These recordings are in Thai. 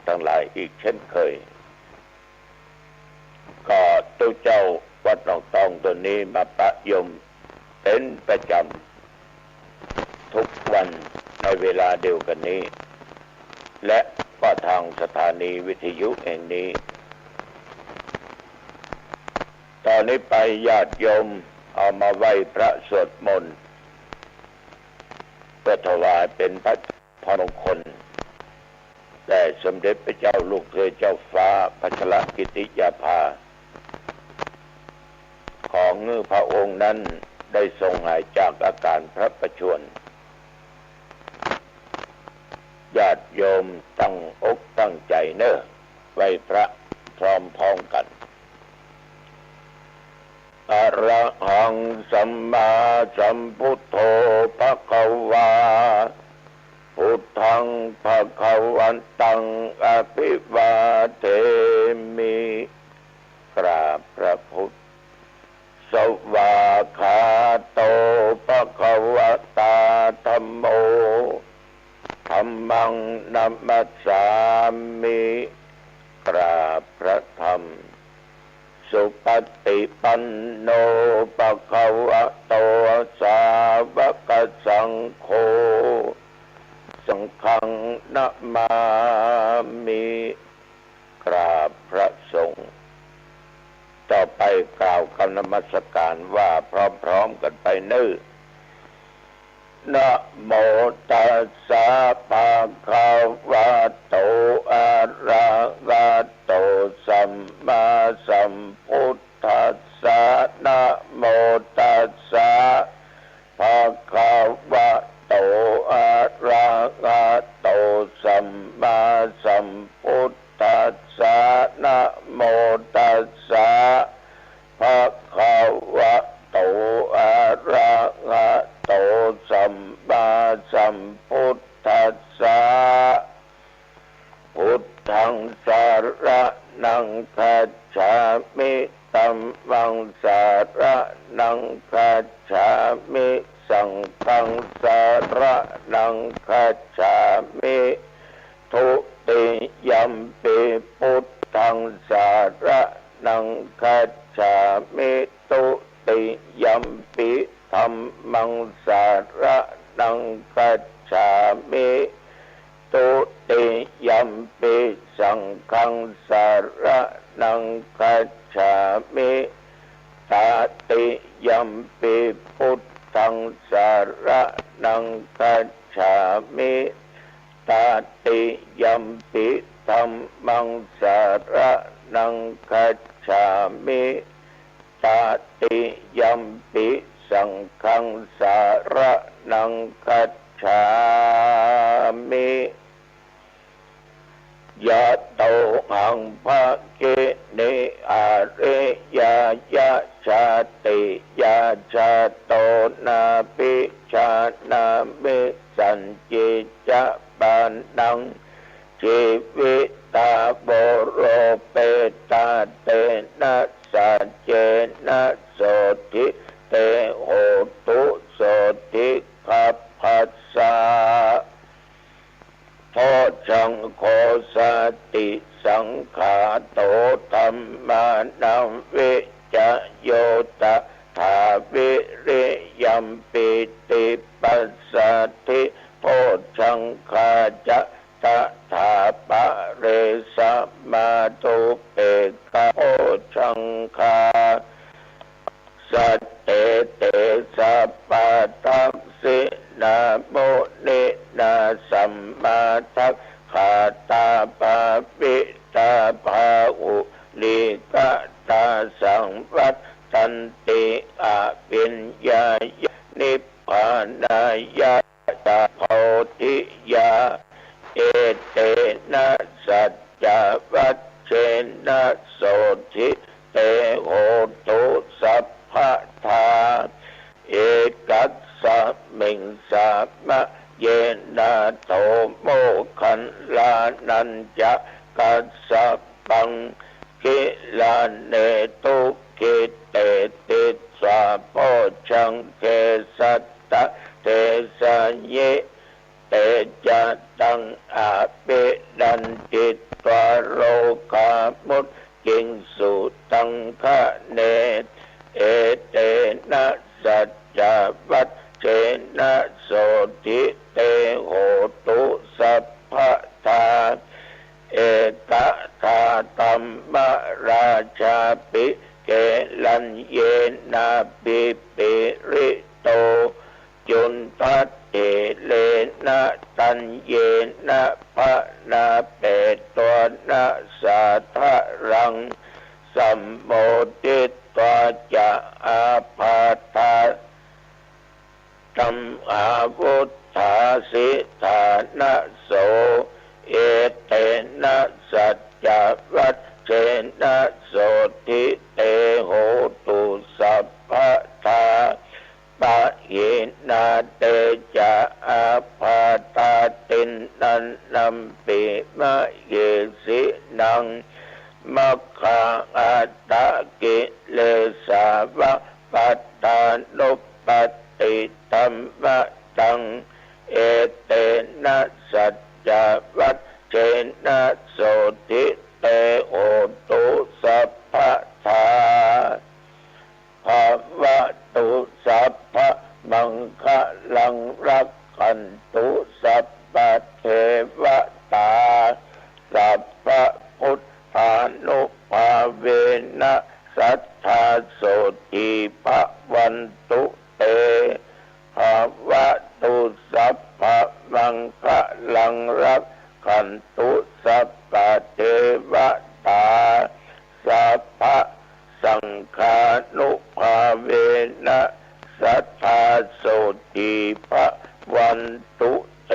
ทั้งหลายอีกเช่นเคยก็ตัวเจ้าวัดหนองตองตัวนี้มาประยมเป็นประจำทุกวันในเวลาเดียวกันนี้และก็ทางสถานีวิทยุแห่งนี้ตอนนี้ไปญาติโยมเอามาไหว้พระสวดมนต์เพื่อถวายเป็นพระพรมงคลแด่สมเด็จพระเจ้าลูกเธอเจ้าฟ้าพัชรกิติยาภาของพระองค์นั้นได้ทรงหายจากอาการพระประชวรญาติโยมตั้งอกตั้งใจเนอะไหว้พระพร้อมพ้องกันอะระหังสัมมาสัมพุทโธภควาพุทธังภวันตังอภิวาเทมิกราบพระพุทธสวากขาโตภควตาธัมโมธัมมังนัมมัสสามิกราบพระธรรมสุปฏิปันโนภควโตสาวกสังโฆสังฆังนะมามิกราบพระสงฆ์ต่อไปกล่าวคำนมัสการว่าพร้อมๆกันไปเนื้อนะโมตัสสะภะคะวะโตอะระหะโตสัมมาสัมพุทธัสสะนะโมตัสสะภะคะวะโตอะระหะโตสัมมาสัมพุทธัสสะนะโมตัสสะภะคะวะโตอะระหะโตสัมมาสัมพุทธัสสะพุทธังสรณังคัจฉามิธัมมังสรณังคัจฉามิสังฆังสรณังคัจฉามิทุติยัมปิพุทธังสรณังคัจฉามิทุติยัมปิธัมมังสรณังคัจฉามิทุติยัมปิสังฆังสรณังคัจฉามิตติยัมปิพุทธังสรณังคัจฉามิตติยัมปิธัมมังสรณังคัจฉามิตติยัมปิสังฆังสรณังคัจฉามิยะโตหังภะเกเนอะเรยายะชาติยาชาโตนาปิชานามิสัญจิจะปานังชีวิตาโบโรเปตาเตนะสัจเจนะโสติเตโหตุโสติขัพพัสสะโพชังโคสติสังขาโตธัมมานังวิจโยตถาวิริยัมปิติปัสสติโพชังคาจะตถาปะเรสัมมาตุเปกะโพชังคาสัตเตเตสัพพะทัพสินาโมนินาสัมมาทัพขาตาปะปิตาภาอุลิกะตาสังวัตตันติอาปิญญายะนิพพานายะตาโพธิยาเอเตนะสัจจวัชเชนะโสทิเตโหตุสัพพะทาเอกัสสะมิงสามะเยนะโทโมขันลานัญจะกัสสะปังกิลาเนตุกิเตติสาโพชังเกสัตตะเตสัญญิเตจัตังอาปิดันติ นะพะนาเปตัวนะสาทะรังสัมโมทิตวาจะอาภาตาตัมอาวุธาสิธานะโสเอเตนะสัจจวัชเชนะโสทิเตโหตุสัพพะทาปะเยนาเตจะอาภาตาตินนันนัมปิมะเยสินังมัคคะอัตตะกิเลสาวะปัตตานุปติธัมมะตังเอเตนะสัจจวัชเชนะโสทิเตโหตุสัพพะทาภาวะตุสัพพะมังคะลังรักขันตุสัพพะเทวตาสัพพะพุทธานุภาเวนะสัทธาโสติภวันตุเตภาวะตุสัพพะมังคะลังรักขันตุสัพพะเทวตาสัพพะสังฆานุภาเวนะสัทธาโสติภวันตุเต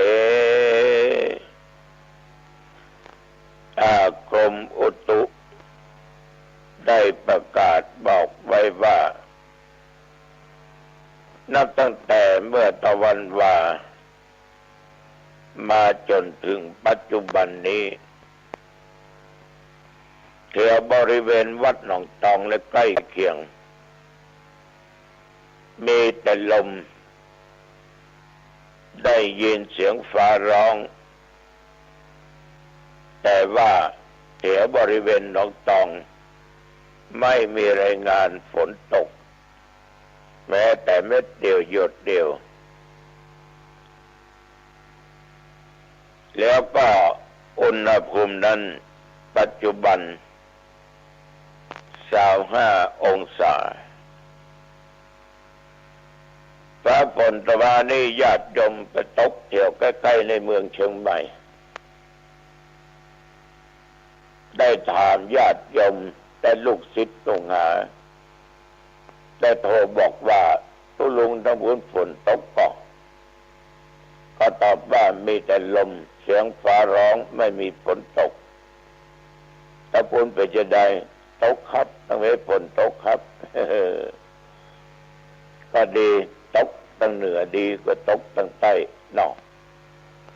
กรมอุตุได้ประกาศบอกไว้ว่านับตั้งแต่เมื่อตะวันว่ามาจนถึงปัจจุบันนี้แถวบริเวณวัดหนองตองและใกล้เคียงมีแต่ลมได้ยินเสียงฟ้าร้องแต่ว่าแถวบริเวณหนองตองไม่มีรายงานฝนตกแม้แต่เม็ดเดียวหยดเดียวแล้วก็อุณหภูมินั้นปัจจุบัน25 องศาฟ้าฝนตะวันนี้ญาติโยมไปตกเที่ยวใกล้ๆในเมืองเชียงใหม่ได้ถามญาติโยมแต่ลูกศิษย์ตรงหาได้โทรบอกว่าทุลุงทั้งฝนตกเกาะก็ตอบว่ามีแต่ลมเสียงฟ้าร้องไม่มีฝนตกถ้าฝนไปจะได้ตกครับตั้งแต่ฝนตกครับ ก็ดีตกตั้งเหนือดีกว่าตกตั้งใต้นอก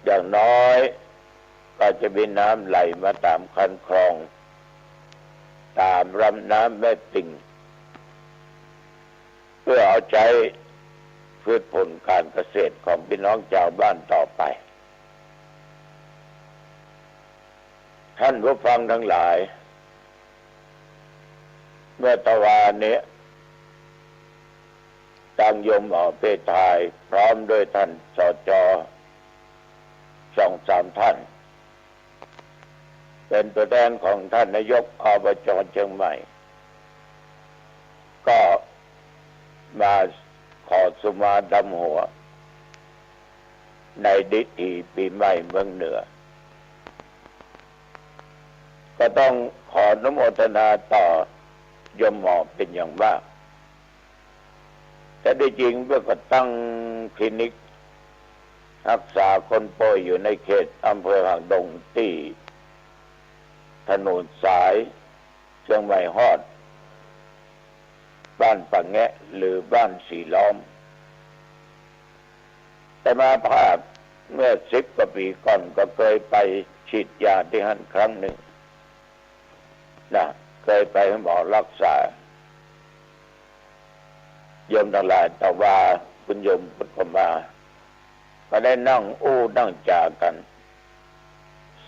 อย่างน้อยก็จะมีน้ำไหลมาตามคันคลองตามลำน้ำแม่ติ่งเพื่อเอาใจพืชผลการเกษตรของพี่น้องชาวบ้านต่อไปท่านผู้ฟังทั้งหลายเมื่อตะวันนี้ตั้งยมอเพทายพร้อมด้วยท่านสจ2-3 ท่านเป็นตัวแทนของท่านนายกอบจ.เชียงใหม่ก็มาขอสุมาดำหัวในดิถีปีใหม่เมืองเหนือก็ต้องขออนุโมทนาต่อยมหมอเป็นอย่างมากแต่ได้จริงเพื่อก็ตั้งคลินิกรักษาคนป่วยอยู่ในเขตอำเภอหางดงที่ถนนสายเชียงใหม่ฮอดบ้านปะแงะหรือบ้านสีล้อมแต่มาภาพเมื่อ10 กว่าปีก่อนก็เคยไปฉีดยาที่นั่นครั้งหนึ่งนะเคยไปให้หมอรักษาโยมทั้งหลายแต่ว่าคุณโยมพุทธมาก็ได้นั่งนั่งจากัน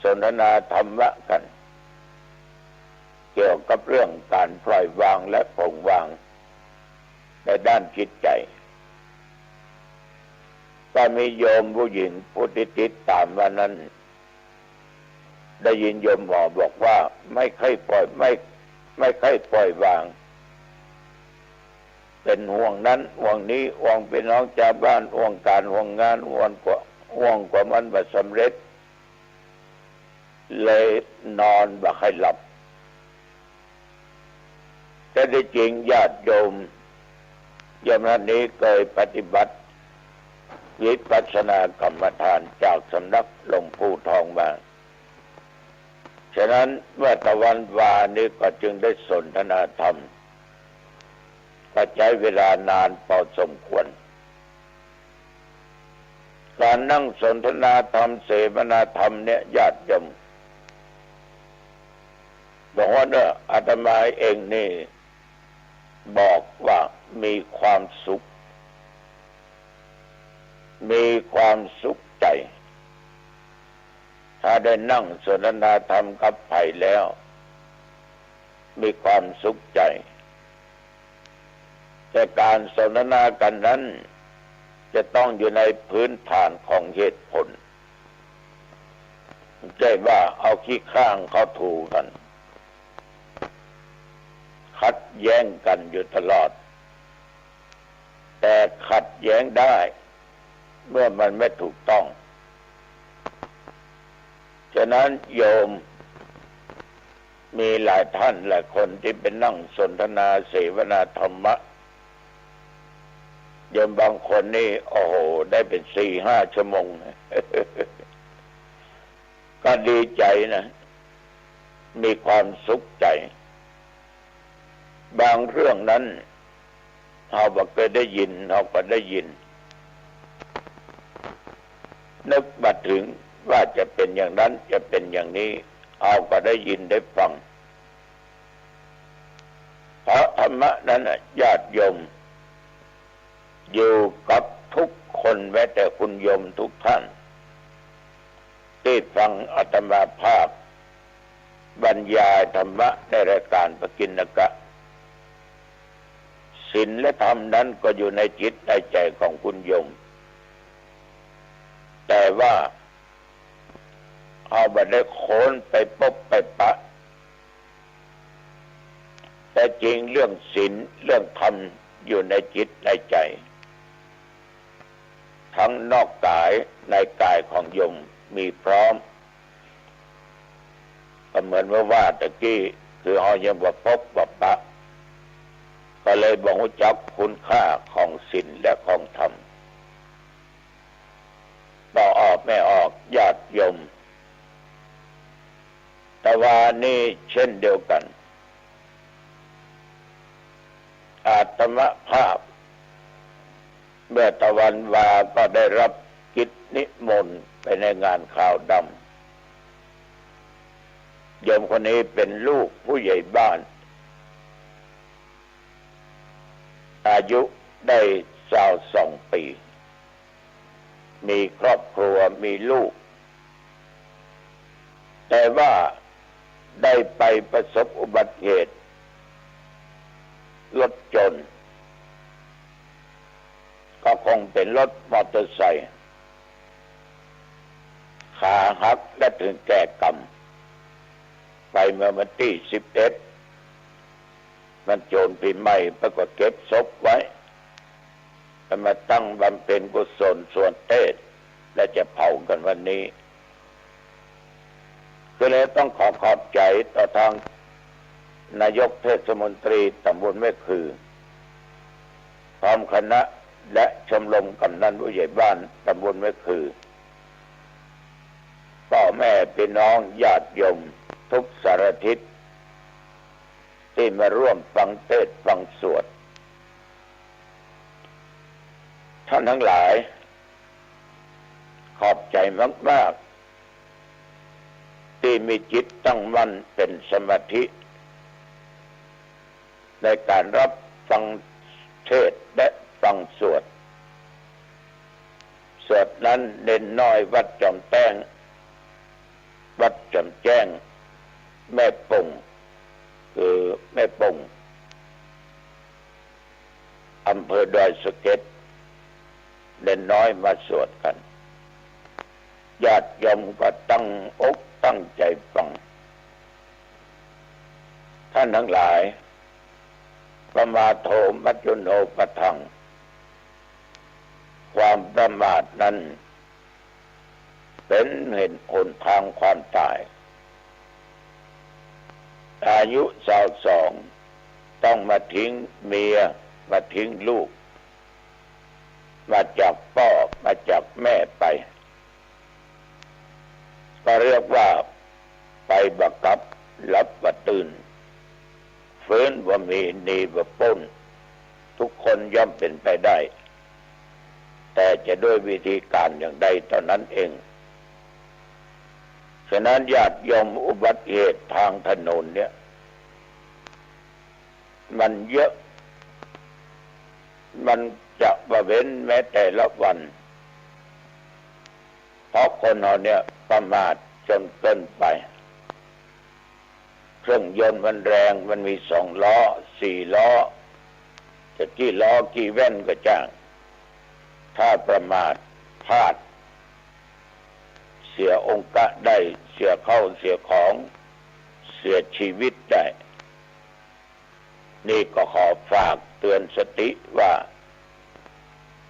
สนทนาธรรมะกันเกี่ยวกับเรื่องการปล่อยวางและปลงวางในด้านจิตใจก็มีโยมผู้หญิงผู้ติดตามวันนั้นได้ยินโยมหมอบอกว่าไม่ค่อยปล่อยวางเป็นห่วงนั้นห่วงนี้ห่วงพี่น้องชาวบ้านห่วงการห่วงงานห่วงกว่ามันบ่สำเร็จ เลยนอนบ่ค่อยหลับแต่ที่จริงญาติโยมนั้นนี้เคยปฏิบัติวิปัสสนากรรมฐานจากสำนักหลวงปู่ทองมาฉะนั้นเมื่อตะวันวานี้ก็จึงได้สนทนาธรรมก็ใช้เวลานานพอสมควรการนั่งสนทนาธรรมเสวนาธรรมเนี่ยญาติโยมบอกว่าเนี่ยอาตมาเองนี่บอกว่ามีความสุขใจถ้าได้นั่งสนทนาธรรมกับใครแล้วมีความสุขใจแต่การสนทนากันนั้นจะต้องอยู่ในพื้นฐานของเหตุผลไม่ใช่ว่าเอาขี้ข้างเขาถูกันขัดแย้งกันอยู่ตลอดแต่ขัดแย้งได้เมื่อมันไม่ถูกต้องฉะนั้นโยมมีหลายท่านหลายคนที่เป็นนั่งสนทนาเสวนาธรรมะโยมบางคนนี่โอ้โหได้เป็น 4-5 ชั่วโมง ก็ดีใจนะมีความสุขใจบางเรื่องนั้นเราก็เคยได้ยินเราก็ได้ยินนึกมาถึงว่าจะเป็นอย่างนั้นจะเป็นอย่างนี้เราก็ได้ยินได้ฟังเพราะธรรมะนั้นญาติโยมอยู่กับทุกคนแม้แต่คุณโยมทุกท่านที่ฟังอาตมาภาพบรรยายธรรมะในรายการปกิณกะศีลและธรรมนั้นก็อยู่ในจิตในใจของคุณโยมแต่ว่าเอาบัดได้โค้นไปพบไปปะแต่จริงเรื่องศีลเรื่องธรรมอยู่ในจิตในใจทั้งนอกกายในกายของโยมมีพร้อมก็เหมือนว่าตะกี้คือเอายังว่าพบว่าปะก็เลยบอกจักคุณค่าของศีลและของธรรมต่อออกไม่ออกญาติโยมแต่ว่านี่เช่นเดียวกันอาตมภาพเมื่อตะวันวาก็ได้รับกิจนิมนต์ไปในงานข่าวดำโยมคนนี้เป็นลูกผู้ใหญ่บ้านอายุได้22 ปีมีครอบครัวมีลูกแต่ว่าได้ไปประสบอุบัติเหตุรถยนต์ก็คงเป็นรถมอเตอร์ไซค์ขาหักและถึงแก่กรรมไปเมื่อวันที่11มันโจรปีใหม่ปรากฏเก็บศพไว้แล้วมาตั้งบำเพ็ญกุศลส่วนเทศและจะเผากันวันนี้ก็เลยต้องขอบใจต่อทางนายกเทศมนตรีตำบลแม่คือพร้อมคณะและชมรมกำนันผู้ใหญ่บ้านตำบลแม่คือพ่อแม่พี่น้องญาติโยมทุกสารทิศที่มาร่วมฟังเทศน์ฟังสวดท่านทั้งหลายขอบใจมากๆที่มีจิตตั้งมั่นเป็นสมาธิในการรับฟังเทศน์และฟังสวดนั้นเน้นน้อยวัดจอมแจ้งวัดจอมแจ้งแม่ป่งคือแม่ป่งอำเภอดอยสะเก็ดเน้นน้อยมาสวดกันญาติโยมก็ตั้งอกตั้งใจฟังท่านทั้งหลายประมาโทมัจจุโนปะทังความประมาทนั้นเป็นเห็นหนทางความตาย อายุ22ต้องมาทิ้งเมียมาทิ้งลูกมาจากพ่อมาจากแม่ไปก็เรียกว่าไปบังคับรับว่าตื่นฟื้นว่ามีนีว่าป้นทุกคนย่อมเป็นไปได้แต่จะด้วยวิธีการอย่างใดเท่านั้นเองฉะนั้นญาติโยมอุบัติเหตุทางถนนเนี่ยมันเยอะมันจะว่าเว้นแม้แต่ละวันเพราะคนเราเนี่ยประมาทจนเกินไปเครื่องยนต์มันแรงมันมี2 ล้อ4 ล้อจะกี่ล้อกี่แว่นก็จ้างถ้าประมาทพลาดเสียองค์ะได้เสียเข้าเสียของเสียชีวิตได้นี่ก็ขอฝากเตือนสติว่า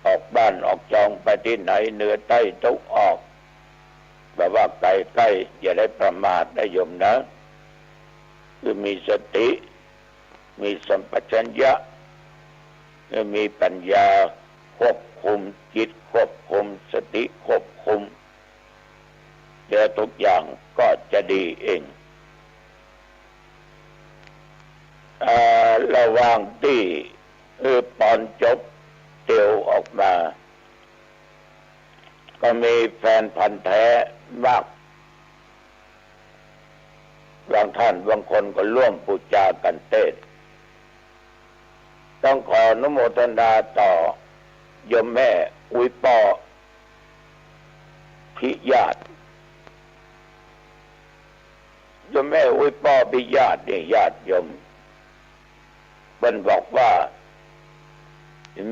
ออกบ้านออกจองไปที่ไหนเหนือใต้ตกออกแบบว่าใกล้ๆอย่าได้ประมาทได้โยมนะคือมีสติมีสัมปชัญญะมีปัญญาควบคุมจิตควบคุมสติควบคุมเดี๋ยวทุกอย่างก็จะดีเองระหว่างที่ตอนจบเตียวออกมาก็มีแฟนพันธุ์แท้มากบางท่านบางคนก็ร่วมปูจากันเทศต้องขออนุโมทนาต่อโยมแม่อุยปอพิญาติโยมแม่อุยปอพิญาติเนี่ยญาติโยมเพิ่นบอกว่า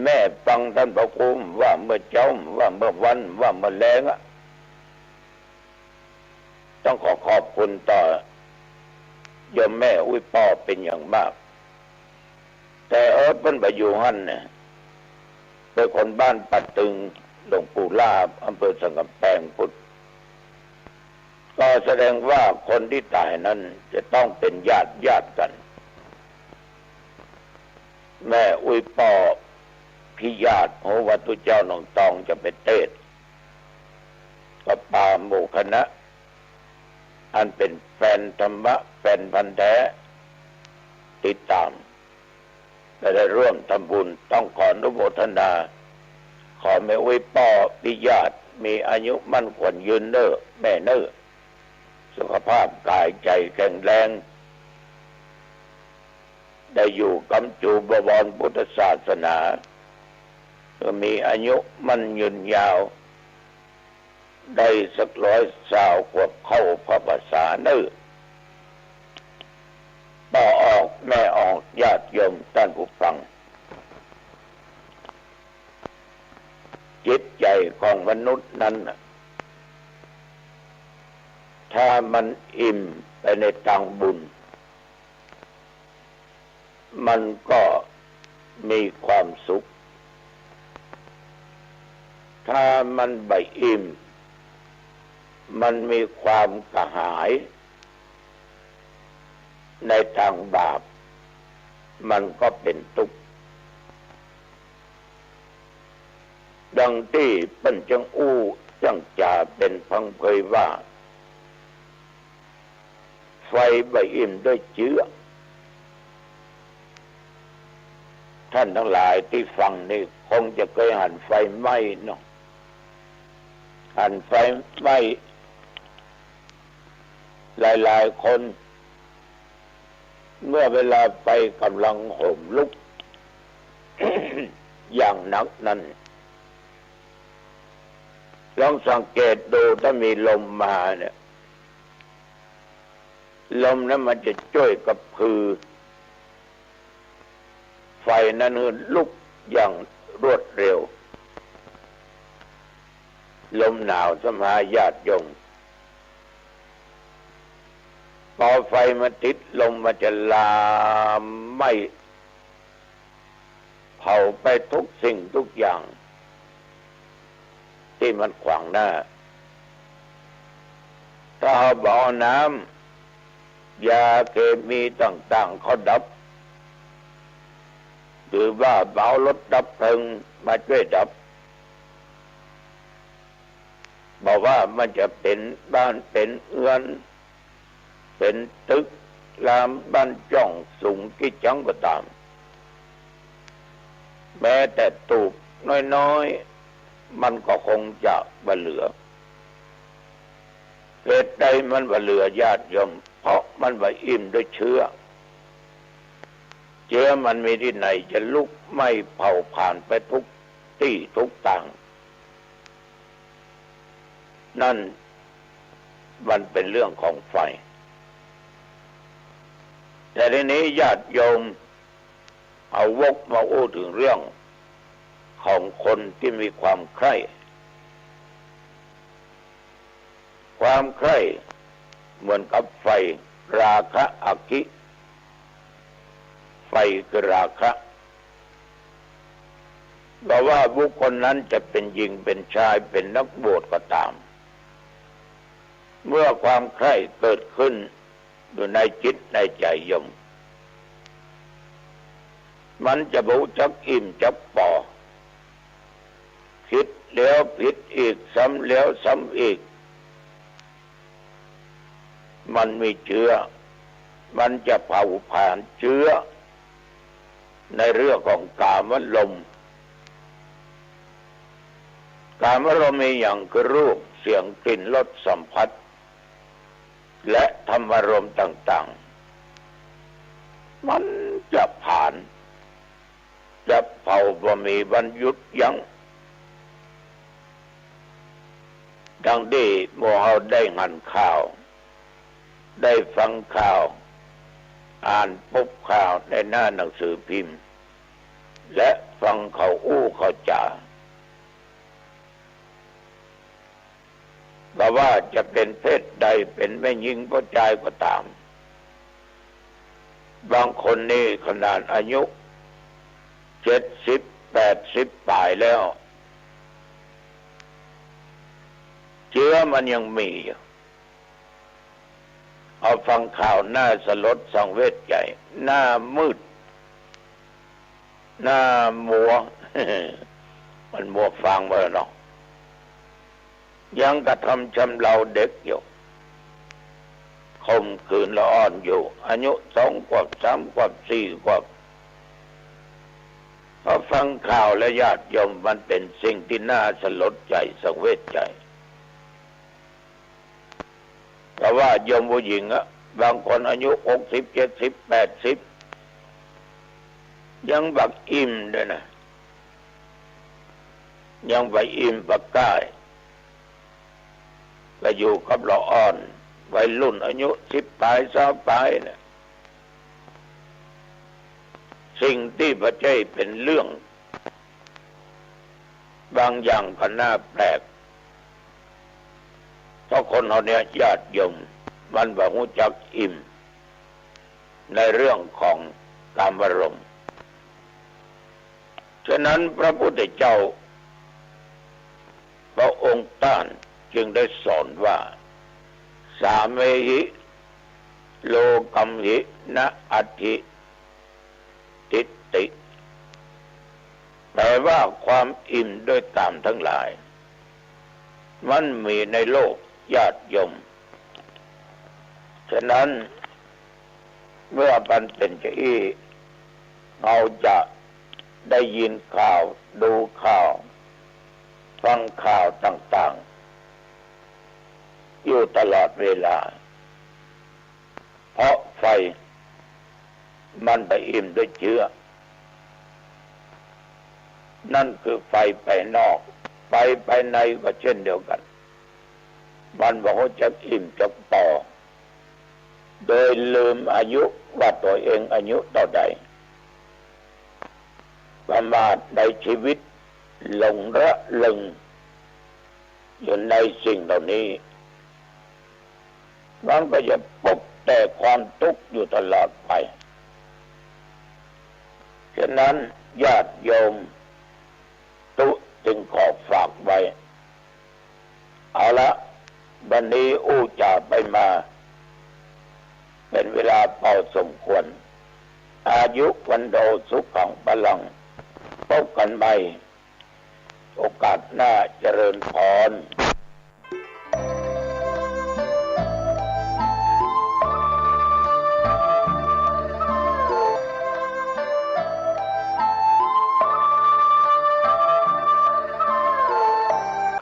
แม่ฟังท่านพระครูว่าเมื่อเจ้าว่าเมื่อวันว่าเมื่อแรงต้องขอบคุณต่อโยมแม่อุยปอเป็นอย่างมากแต่เพิ่นไปอยู่หั่นเนี่ยเป็นคนบ้านปัดตึงหลวงปู่ลาบอำเภอสังกำแพงพุทธก็แสดงว่าคนที่ตายนั้นจะต้องเป็นญาติกันแม่อุยปอพิญาติโหวัตุเจ้าหนองตองจะไปเทศก็ปาหมู่คณะอันเป็นแฟนธรรมะแฟนพันธุ์แท้ติดตามและได้ร่วมทำบุญต้องขออนุโมทนาขอแม่อุยปอพิญาติมีอายุมั่นขวัญยืนเน้อแม่เน้อสุขภาพกายใจแข็งแรงได้อยู่กำจูบวรพุทธศาสนามีอายุมั่นยืนยาวได้สัก120 ขวบเข้าพระภาษาเน้อต่อออกแม่ออกญาติโยมท่านผู้ฟังจิตใจของมนุษย์นั้นถ้ามันอิ่มไปในทางบุญมันก็มีความสุขถ้ามันไม่อิ่มมันมีความกระหายในทางบาปมันก็เป็นทุกข์ดังที่ปัญจังอู้จังจาเป็นพังเพยว่าไฟใบอิ่มด้วยเชื้อท่านทั้งหลายที่ฟังนี่คงจะเคยหันไฟไหม้เนาะหันไฟไหม้หลายๆคนเมื่อเวลาไฟกำลังห่มลุก อย่างหนักนั้นลองสังเกตดูถ้ามีลมมาเนี่ยลมนั้นมันจะช่วยกับพือไฟนั้นลุกอย่างรวดเร็วลมหนาวสมาญาติโยมพอไฟมันติดลมมันจะลามไหม้เผาไปทุกสิ่งทุกอย่างที่มันขวางหน้าถ้าเอาบ่อน้ำ ยาเคมีต่างๆเขาดับหรือว่าเอารถดับเพลิงมาช่วยดับบอกว่ามันจะเป็นบ้านเป็นเรือนเป็นตึกรามบ้านจ่องสูงกี่จังก็ตามแม้แต่ตูบน้อยๆมันก็คงจะบ่เหลือเหตุใดมันบ่เหลือญาติโยมเพราะมันบ่อิ่มด้วยเชื้อมันมีที่ไหนจะลุกไหม้เผาผ่านไปทุกที่ทุกต่างนั่นมันเป็นเรื่องของไฟแต่ทีนี้ญาติโยมเอาวกมาอู้ถึงเรื่องของคนที่มีความใคร่ความใคร่เหมือนกับไฟราคะอคิไฟคือราคะเพราะว่าบุคคลนั้นจะเป็นหญิงเป็นชายเป็นนักบวชก็ตามเมื่อความใคร่เกิดขึ้นอยู่ในจิตในใจโยมมันจะรู้จักอิ่มจักพอคิดแล้วผิดอีกซ้ำแล้วซ้ำอีกมันมีเชื้อมันจะเผาผ่านเชื้อในเรื่องของกามลมณ์กามลมณ์มีอย่างคือรูปเสียงกลิ่นรสสัมผัสและธรรมารมณ์ต่างๆมันจะผ่านจะเผาบ่มีวันหยุดยั้งดังที่หมู่เฮาได้หันข่าวได้ฟังข่าวอ่านพบข่าวในหน้าหนังสือพิมพ์และฟังเขาอู้เขาจ่าเพราะว่าจะเป็นเพศใดเป็นแม่หญิงผู้ชายก็ตามบางคนนี่ขนาดอายุ70 80ปลายแล้วเชื้อมันยังมีอยู่เอาฟังข่าวหน้าสลดสังเวชใจหน้ามืดหน้ามัว มันมัวฟังไปแล้วเนาะยังกระทำชำเราเด็กอยู่ข่มขืนละอ่อนอยู่อายุ2 ขวบ 3 ขวบ 4 ขวบพอฟังข่าวและญาติโยมมันเป็นสิ่งที่น่าสลดใจสังเวชใจเพราะว่าโยมผู้หญิงอะบางคนอายุ60 70 80ยังบักอิ่มด้วยนะยังไปอิ่มปักใต้ก็อยู่กับละอ่อนวัยรุ่นอายุ10 ปลาย20 ปลายเนี่ยสิ่งที่พระเจ้าเป็นเรื่องบางอย่างก็น่าแปลกเพราะคนเราเนี่ยญาติโยมมันบ่รู้จักอิ่มในเรื่องของกามารมณ์ฉะนั้นพระพุทธเจ้าพระองค์ต้านจึงได้สอนว่าสาเมหิโลกัมหินะอัตถิทิฏฐิแปลว่าความอิ่มด้วยกามทั้งหลายมันมีในโลกญาติโยมฉะนั้นเมื่อมันเป็นเช่นนี้เราจะได้ยินข่าวดูข่าวฟังข่าวต่างๆอยู่ตลอดเวลาเพราะไฟมันไปอิ่มด้วยเชื้อนั่นคือไฟไปนอกไฟไปในก็เช่นเดียวกันมันบอกว่าจะอิ่มจะพอโดยลืมอายุว่าตัวเองอายุเท่าใดประมาทในชีวิตหลงระลึงอยู่ในสิ่งเหล่านี้มันก็จะพบแต่ความทุกข์อยู่ตลอดไปฉะนั้นญาติโยมจึงขอฝากไว้เอาละวันนี้อู้จ่าไปมา เป็นเวลาพอสมควรอายุวันโดสุขังพลังพบกันใหม่โอกาสหน้าเจริญพร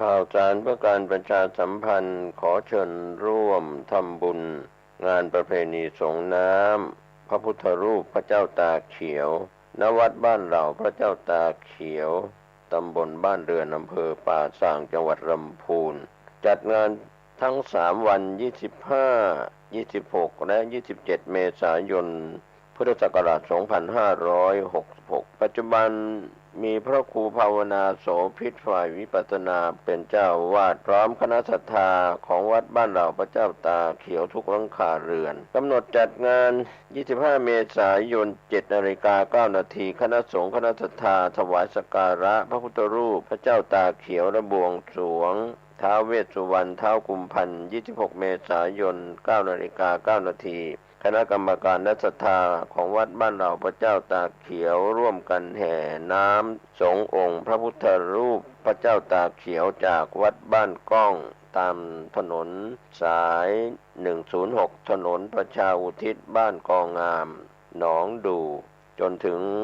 ข่าวสารเพื่อการประชาสัมพันธ์ขอเชิญร่วมทำบุญงานประเพณีสงน้ำพระพุทธรูปพระเจ้าตาเขียวณวัดบ้านเหล่าพระเจ้าตาเขียวตำบลบ้านเรือนอำเภอป่าส่างจังหวัดลำพูนจัดงานทั้ง3 วัน 25 26 และ 27 เมษายน พุทธศักราช 2566 ปัจจุบันมีพระครูภาวนาโสภิตฝ่ายวิปัสสนาเป็นเจ้าวาดพร้อมคณะศรัทธาของวัดบ้านเหล่าพระเจ้าตาเขียวทุกหลังคาเรือนกำหนดจัดงาน 25 เมษายน 7:09 น.คณะสงฆ์คณะศรัทธาถวายสักการะพระพุทธรูปพระเจ้าตาเขียวและบวงสรวงท้าวเวสสุวรรณท้าวกุมพันธ์ 26 เมษายน 9:09 น.คณะกรรมการและศรัทธาของวัดบ้านเหล่าพระเจ้าตาเขียวร่วมกันแห่น้ำสงองค์พระพุทธรูปพระเจ้าตาเขียวจากวัดบ้านก้องตามถนนสาย 106 ถนนประชาอุทิศบ้านกองงามหนองดูจนถึง